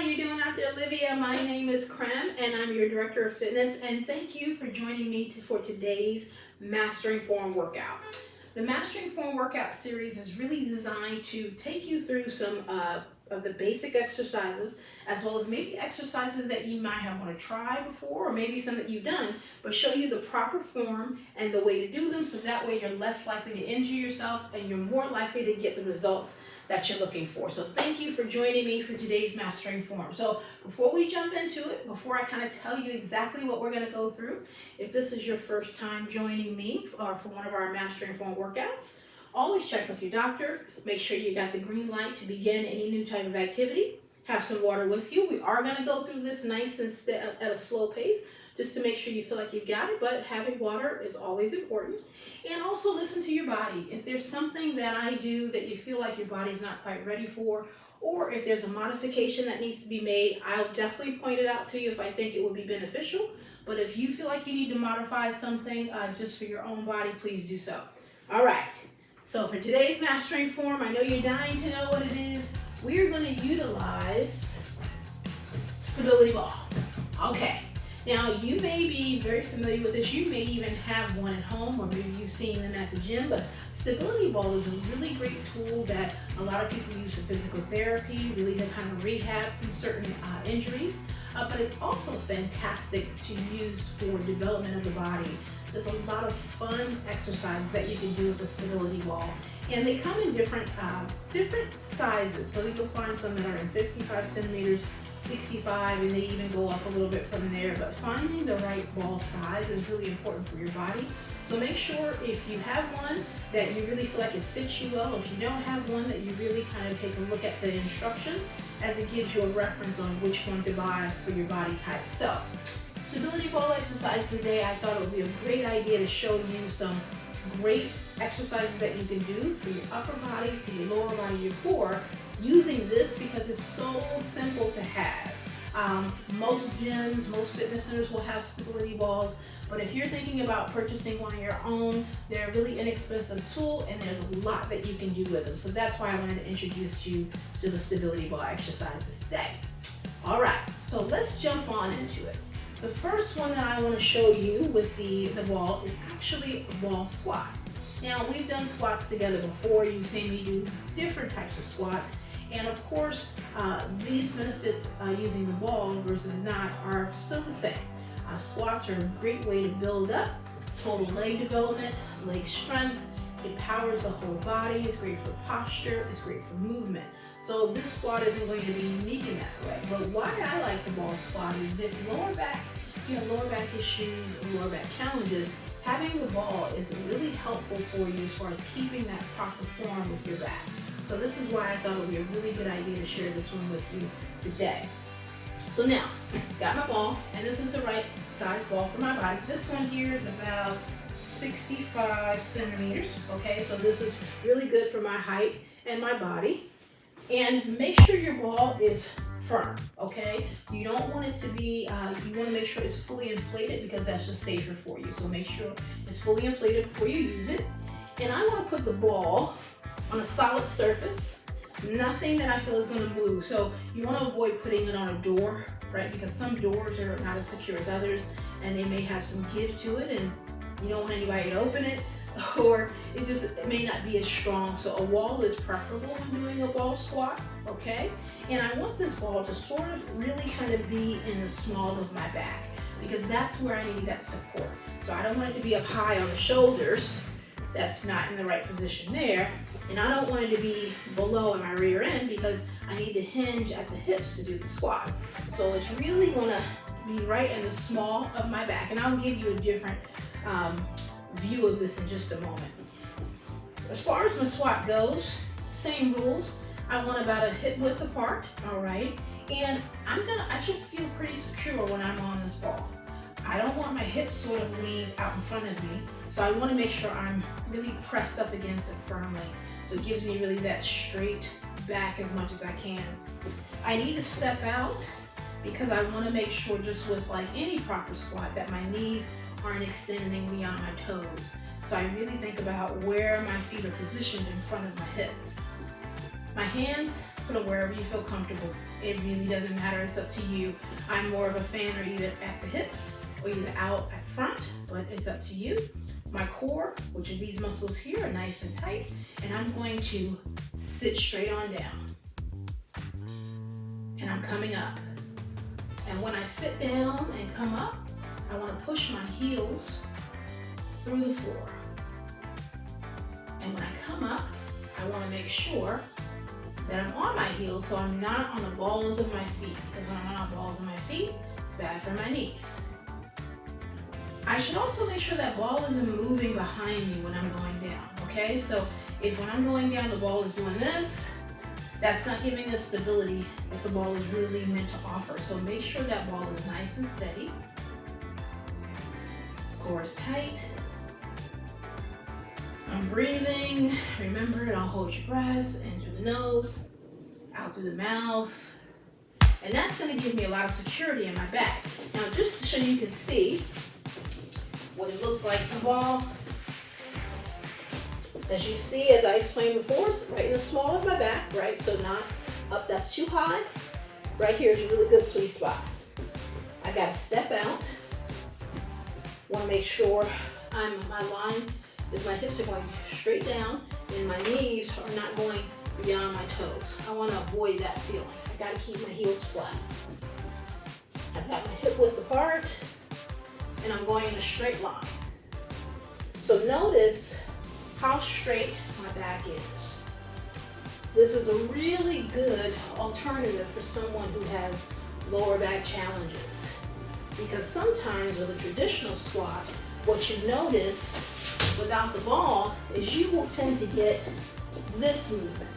you doing out there, Olivia? My name is Crem, and I'm your Director of Fitness, and thank you for joining me for today's Mastering Form workout. The Mastering Form workout series is really designed to take you through some of the basic exercises, as well as maybe exercises that you might have want to try before, or maybe some that you've done, but show you the proper form and the way to do them, so that way you're less likely to injure yourself and you're more likely to get the results that you're looking for. So thank you for joining me for today's Mastering Form. So before we jump into it, before I kind of tell you exactly what we're going to go through, if this is your first time joining me for one of our Mastering Form workouts, always check with your doctor. Make sure you got the green light to begin any new type of activity. Have some water with you. We are going to go through this nice and at a slow pace, just to make sure you feel like you've got it, but having water is always important. And also listen to your body. If there's something that I do that you feel like your body's not quite ready for, or if there's a modification that needs to be made, I'll definitely point it out to you if I think it would be beneficial. But if you feel like you need to modify something just for your own body, please do so. All right. So for today's Mastering Form, I know you're dying to know what it is. We're going to utilize stability ball. Okay. Now, you may be very familiar with this. You may even have one at home, or maybe you've seen them at the gym, but stability ball is a really great tool that a lot of people use for physical therapy, really to kind of rehab from certain injuries, but it's also fantastic to use for development of the body. There's a lot of fun exercises that you can do with the stability ball, and they come in different sizes. So you'll find some that are in 55 centimeters, 65, and they even go up a little bit from there. But finding the right ball size is really important for your body. So make sure if you have one that you really feel like it fits you well. If you don't have one, that you really kind of take a look at the instructions, as it gives you a reference on which one to buy for your body type. So stability ball exercise today, I thought it would be a great idea to show you some great exercises that you can do for your upper body, for your lower body, your core, using this because it's so simple to have. Most gyms, most fitness centers will have stability balls, but if you're thinking about purchasing one of your own, they're a really inexpensive tool, and there's a lot that you can do with them. So that's why I wanted to introduce you to the stability ball exercises today. All right, so let's jump on into it. The first one that I want to show you with the ball is actually a ball squat. Now, we've done squats together before. You've seen me do different types of squats. And of course, these benefits using the ball versus not are still the same. Squats are a great way to build up total leg development, leg strength. It powers the whole body. It's great for posture. It's great for movement. So this squat isn't going to be unique in that way. But why I like the ball squat is if lower back issues, lower back challenges, having the ball is really helpful for you as far as keeping that proper form with your back. So this is why I thought it would be a really good idea to share this one with you today. So now, got my ball, and this is the right size ball for my body. This one here is about 65 centimeters, okay? So this is really good for my height and my body. And make sure your ball is firm, okay? You don't want it to be, you want to make sure it's fully inflated because that's just safer for you. So make sure it's fully inflated before you use it. And I want to put the ball on a solid surface, nothing that I feel is going to move. So you want to avoid putting it on a door, right? Because some doors are not as secure as others, and they may have some give to it, and you don't want anybody to open it, or it may not be as strong. So a wall is preferable when doing a ball squat, okay? And I want this ball to sort of really kind of be in the small of my back, because that's where I need that support. So I don't want it to be up high on the shoulders. That's not in the right position there. And I don't want it to be below in my rear end because I need to hinge at the hips to do the squat. So it's really gonna be right in the small of my back. And I'll give you a different view of this in just a moment. As far as my squat goes, same rules. I want about a hip width apart, all right? And I should feel pretty secure when I'm on this ball. I don't want my hips sort of lean out in front of me, so I want to make sure I'm really pressed up against it firmly. So it gives me really that straight back as much as I can. I need to step out because I want to make sure, just with like any proper squat, that my knees aren't extending beyond my toes. So I really think about where my feet are positioned in front of my hips. My hands Put them wherever you feel comfortable. It really doesn't matter, it's up to you. I'm more of a fan of either at the hips or either out at front, but it's up to you. My core, which are these muscles here, are nice and tight, and I'm going to sit straight on down. And I'm coming up. And when I sit down and come up, I want to push my heels through the floor. And when I come up, I want to make sure that I'm on my heels so I'm not on the balls of my feet, because when I'm on the balls of my feet, it's bad for my knees. I should also make sure that ball isn't moving behind me when I'm going down, okay? So if when I'm going down, the ball is doing this, that's not giving us stability that the ball is really meant to offer. So make sure that ball is nice and steady. Core is tight. I'm breathing. Remember, don't hold your breath in through the nose, out through the mouth. And that's gonna give me a lot of security in my back. Now, just so you can see what it looks like for the ball. As you see, as I explained before, it's right in the small of my back, right? So not up, that's too high. Right here is a really good sweet spot. I gotta step out. Wanna make sure my line is my hips are going straight down and my knees are not going beyond my toes. I wanna avoid that feeling. I gotta keep my heels flat. I've got my hip width apart and I'm going in a straight line. So notice how straight my back is. This is a really good alternative for someone who has lower back challenges. Because sometimes with a traditional squat, what you notice without the ball is you will tend to get this movement,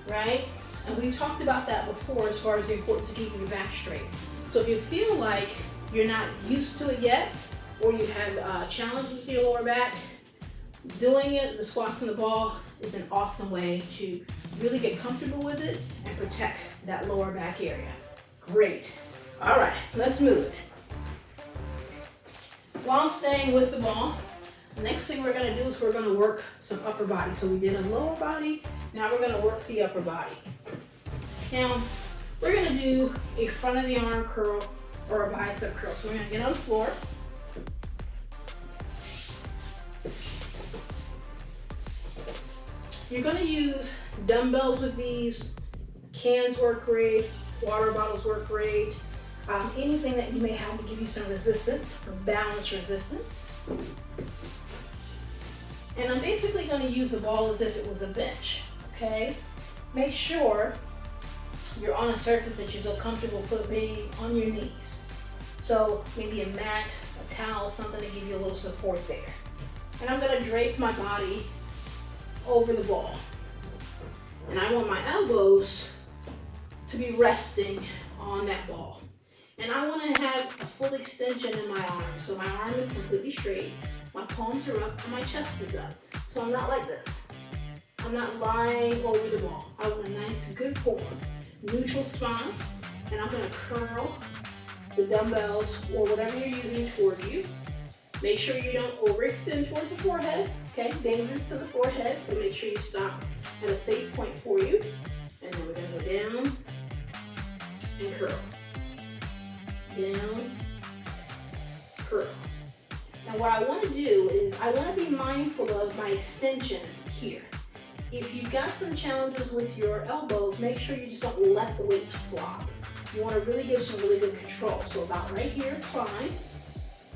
right? And we've talked about that before as far as the importance of keeping your back straight. So if you feel like you're not used to it yet, or you have challenges with your lower back, doing it, the squats and the ball, is an awesome way to really get comfortable with it and protect that lower back area. Great. All right, let's move it. While staying with the ball, the next thing we're gonna do is we're gonna work some upper body. So we did a lower body, now we're gonna work the upper body. Now, we're gonna do a front of the arm curl or a bicep curl. So we're gonna get on the floor. You're gonna use dumbbells with these. Cans work great, water bottles work great. Anything that you may have to give you some resistance, or balance resistance. And I'm basically gonna use the ball as if it was a bench, okay? Make sure you're on a surface that you feel comfortable putting on your knees. So maybe a mat, a towel, something to give you a little support there. And I'm gonna drape my body over the ball. And I want my elbows to be resting on that ball. And I want to have a full extension in my arm. So my arm is completely straight, my palms are up, and my chest is up. So I'm not like this. I'm not lying over the ball. I want a nice, good form, neutral spine, and I'm gonna curl the dumbbells or whatever you're using toward you. Make sure you don't overextend towards the forehead, okay? Dangerous to the forehead, so make sure you stop at a safe point for you. And then we're gonna go down and curl. Down, curl. Now what I wanna do is I wanna be mindful of my extension here. If you've got some challenges with your elbows, make sure you just don't let the weights flop. You wanna really give some really good control. So about right here is fine.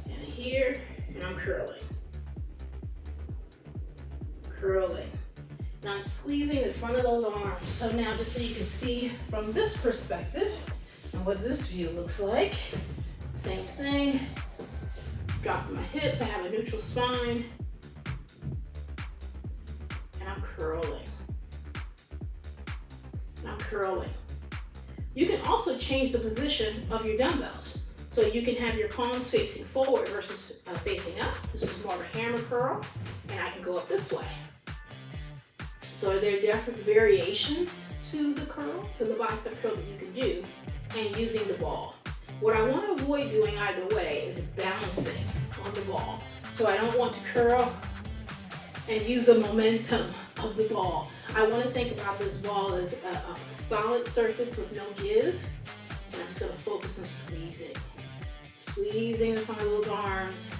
And here, and I'm curling. Curling. Now I'm squeezing the front of those arms. So now just so you can see from this perspective and what this view looks like. Same thing. Dropping my hips, I have a neutral spine. And I'm curling. And I'm curling. You can also change the position of your dumbbells. So you can have your palms facing forward versus facing up. This is more of a hammer curl, and I can go up this way. So there are different variations to the curl, to the bicep curl that you can do, and using the ball. What I want to avoid doing either way is bouncing on the ball. So I don't want to curl and use the momentum of the ball. I want to think about this ball as a solid surface with no give, and I'm just going to focus on squeezing. Squeezing the front of those arms,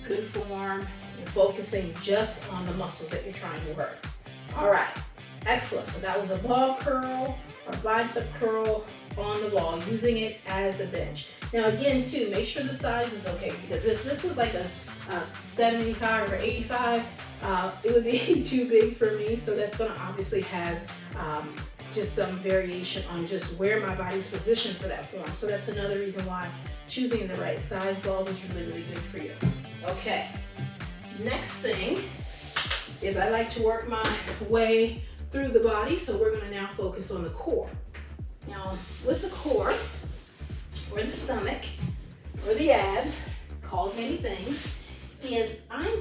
good form, and focusing just on the muscles that you're trying to work. All right, excellent. So that was a ball curl or bicep curl on the ball, using it as a bench. Now again, too, make sure the size is okay, because if this was like a 75 or 85, it would be too big for me. So that's going to obviously have just some variation on just where my body's positioned for that form. So that's another reason why choosing the right size ball is really, really good for you. Okay, next thing is I like to work my way through the body. So we're going to now focus on the core. Now with the core, or the stomach, or the abs, called many things, is we're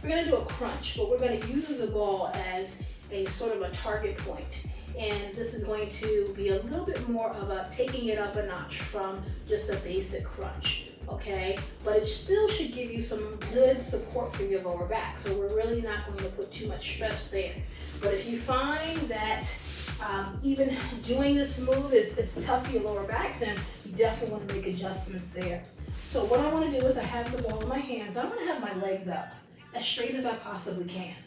going to do a crunch, but we're going to use the ball as a sort of a target point. And this is going to be a little bit more of a taking it up a notch from just a basic crunch, okay? But it still should give you some good support for your lower back. So we're really not going to put too much stress there. But if you find that even doing this move is tough for your lower back, then you definitely want to make adjustments there. So what I want to do is I have the ball in my hands. I want to have my legs up as straight as I possibly can.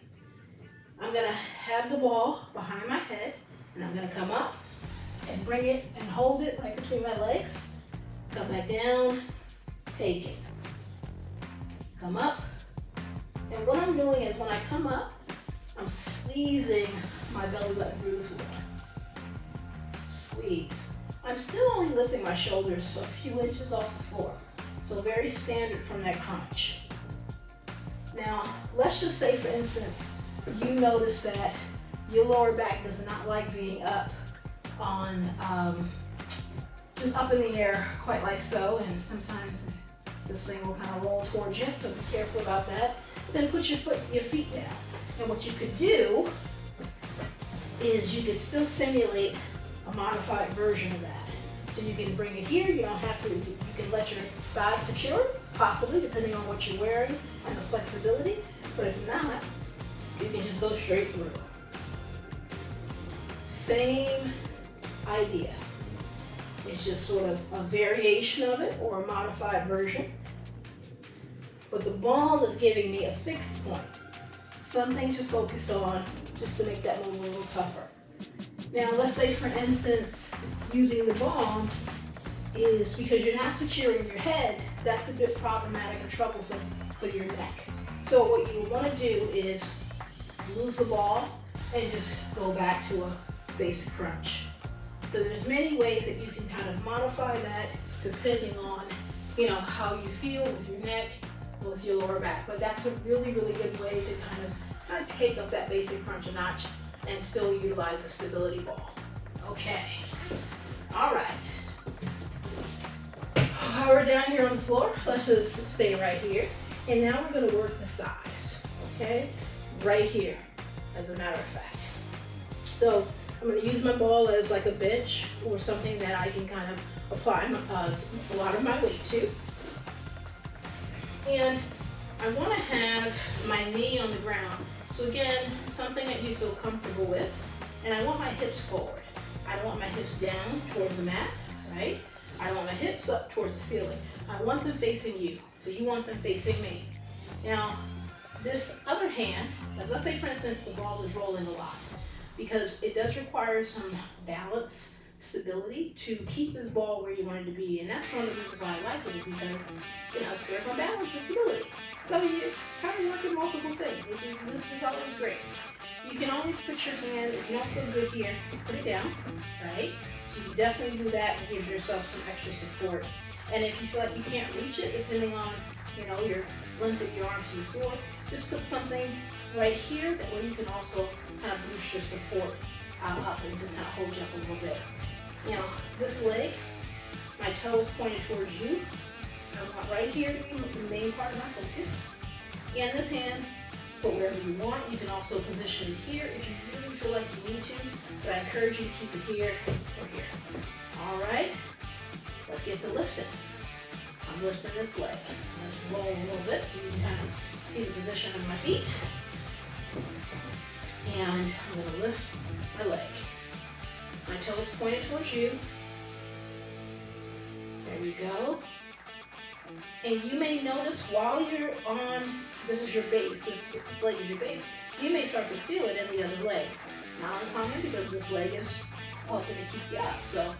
I'm going to have the ball behind my head, and I'm going to come up and bring it and hold it right between my legs. Come back down, take it. Come up. And what I'm doing is when I come up, I'm squeezing my belly button through the floor. Squeeze. I'm still only lifting my shoulders a few inches off the floor. So very standard from that crunch. Now, let's just say, for instance, you notice that your lower back does not like being up on, just up in the air quite like so, and sometimes this thing will kind of roll towards you, so be careful about that. Then put your feet down. And what you could do is you could still simulate a modified version of that. So you can bring it here, you don't have to, you can let your thighs secure, possibly, depending on what you're wearing and the flexibility. But if not, you can just go straight through. Same idea. It's just sort of a variation of it or a modified version. But the ball is giving me a fixed point. Something to focus on just to make that move a little tougher. Now, let's say, for instance, using the ball is because you're not securing your head, that's a bit problematic and troublesome for your neck. So what you want to do is lose the ball and just go back to a basic crunch. So there's many ways that you can kind of modify that depending on, how you feel with your neck, with your lower back. But that's a really, really good way to kind of take up that basic crunch a notch and still utilize the stability ball. Okay, all right. While we're down here on the floor, let's just stay right here. And now we're gonna work the thighs, okay? Right here, as a matter of fact. So I'm gonna use my ball as like a bench or something that I can kind of apply a lot of my weight to. And I wanna have my knee on the ground. So again, something that you feel comfortable with. And I want my hips forward. I don't want my hips down towards the mat, right? I don't want my hips up towards the ceiling. I want them facing you. So you want them facing me. Now, this other hand, let's say, for instance, the ball is rolling a lot, because it does require some balance, stability to keep this ball where you want it to be. And that's one of the reasons why I like it, because it helps work on balance and stability. So you kind of work with multiple things, this is always great. You can always put your hand, if you don't feel good here, put it down, right? So you definitely do that and give yourself some extra support. And if you feel like you can't reach it, depending on, your length of your arms to the floor, just put something right here. That way you can also kind of boost your support up and just kind of hold you up a little bit. Now, this leg, my toe is pointed towards you. I want right here to be the main part of my focus. And this hand, put wherever you want. You can also position it here if you really feel like you need to, but I encourage you to keep it here or here. All right, let's get to lifting. I'm lifting this leg. Let's roll a little bit so you can kind of see the position of my feet. And I'm gonna lift my leg. My toe is pointed towards you. There you go. And you may notice while you're on, this is your base, this leg is your base, you may start to feel it in the other leg. Not uncommon because this leg is helping to keep you up. So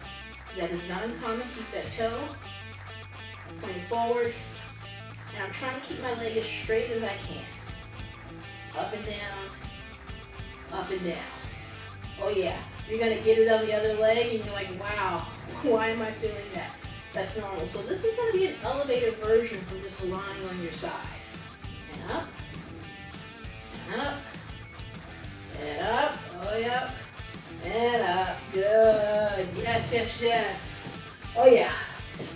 that is not uncommon. Keep that toe pointed forward. And I'm trying to keep my leg as straight as I can. Up and down, up and down. Oh yeah, you're gonna get it on the other leg and you're like, wow, why am I feeling that? That's normal. So this is gonna be an elevated version from just lying on your side. And up, and up, and up, oh yeah, and up, good, yes, yes, yes. Oh yeah,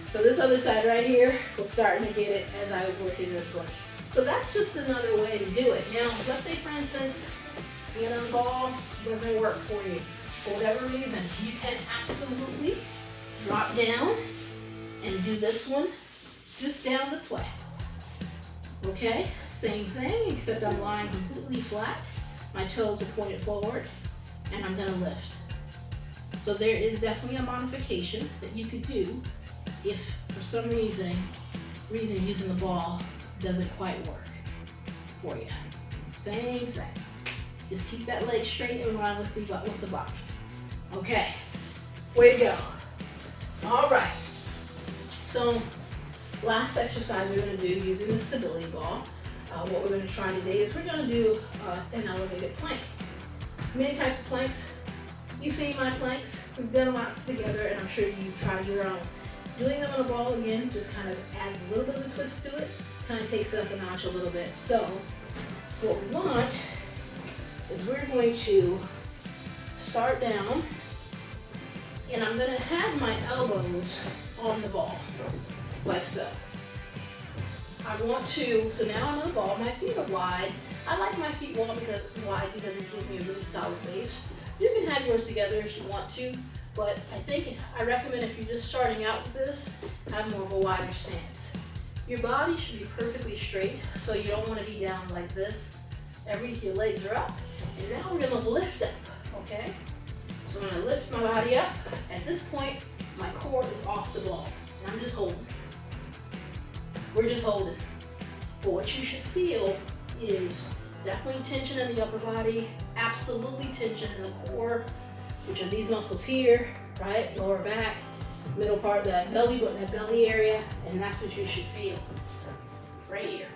so this other side right here, was starting to get it as I was working this one. So that's just another way to do it. Now, let's say for instance, being on the ball doesn't work for you. For whatever reason, you can absolutely drop down and do this one just down this way. Okay, same thing, except I'm lying completely flat. My toes are pointed forward, and I'm gonna lift. So there is definitely a modification that you could do if for some reason using the ball doesn't quite work for you. Same thing. Just keep that leg straight and run with the body. Okay, way to go. All right. So last exercise we're going to do using the stability ball, what we're going to try today is we're going to do an elevated plank. Many types of planks. You've seen my planks. We've done lots together, and I'm sure you've tried your own. Doing them on a ball again just kind of adds a little bit of a twist to it, kind of takes it up a notch a little bit. So what we want is we're going to start down, and I'm going to have my elbows on the ball, like so. I want to, so now I'm on the ball, my feet are wide. I like my feet wide because it gives me a really solid base. You can have yours together if you want to, but I recommend if you're just starting out with this, have more of a wider stance. Your body should be perfectly straight, so you don't want to be down like this. Your legs are up, and now we're gonna lift up, okay? So when I lift my body up, at this point, my core is off the ball, and I'm just holding. We're just holding. But what you should feel is definitely tension in the upper body, absolutely tension in the core, which are these muscles here, right? Lower back, middle part of that belly area, and that's what you should feel, right here.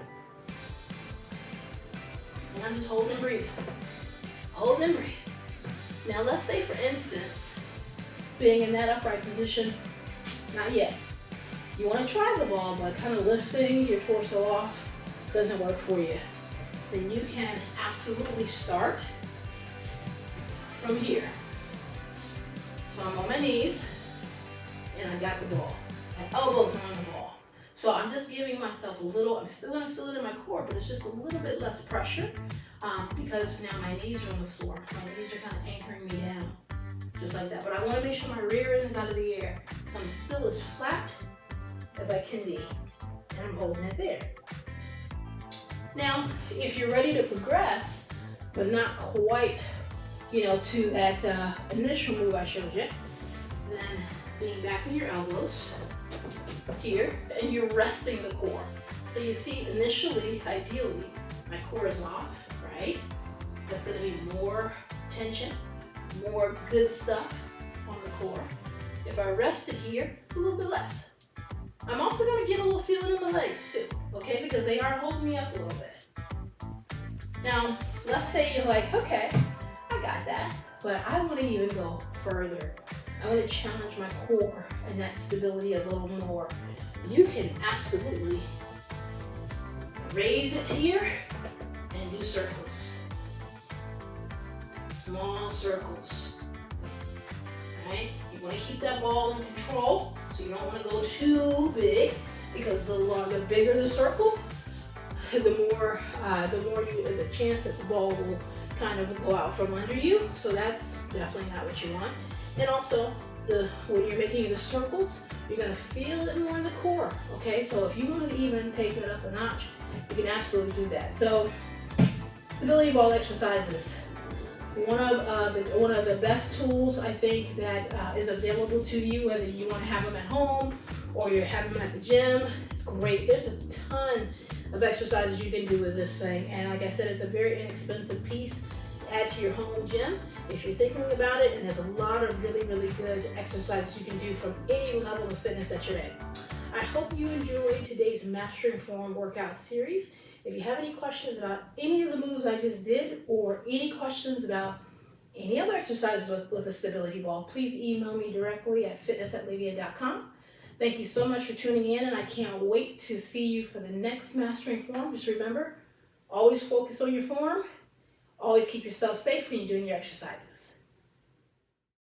And I'm just holding and breathing. Hold and breathe. Now let's say for instance, being in that upright position, not yet. You want to try the ball, but kind of lifting your torso off doesn't work for you. Then you can absolutely start from here. So I'm on my knees, and I got the ball. My elbows are on the ball. So I'm just giving myself a little, I'm still gonna feel it in my core, but it's just a little bit less pressure because now my knees are on the floor. My knees are kind of anchoring me down, just like that. But I wanna make sure my rear end is out of the air. So I'm still as flat as I can be, and I'm holding it there. Now, if you're ready to progress, but not quite, to that initial move I showed you, then being back in your elbows here, and you're resting the core. So you see, initially, ideally, my core is off, right? That's gonna be more tension, more good stuff on the core. If I rest it here, it's a little bit less. I'm also gonna get a little feeling in my legs too, okay? Because they are holding me up a little bit. Now, let's say you're like, okay, I got that, but I wanna even go further. I want to challenge my core and that stability a little more. You can absolutely raise it here and do circles. Small circles. Right? You want to keep that ball in control, so you don't want to go too big, because the bigger the circle, the more the chance that the ball will kind of go out from under you. So that's definitely not what you want. And also, when you're making the circles, you're gonna feel it more in the core, okay? So if you want to even take that up a notch, you can absolutely do that. So, stability ball exercises. One of the best tools I think that is available to you, whether you want to have them at home or you're having them at the gym. It's great. There's a ton of exercises you can do with this thing, and like I said, it's a very inexpensive piece to add to your home gym if you're thinking about it. And there's a lot of really good exercises you can do from any level of fitness that you're in. I hope you enjoyed today's Mastering Form workout series. If you have any questions about any of the moves I just did, or any questions about any other exercises with a stability ball, please email me directly at fitness@livia.com. Thank you so much for tuning in, and I can't wait to see you for the next Mastering Form. Just remember, always focus on your form. Always keep yourself safe when you're doing your exercises.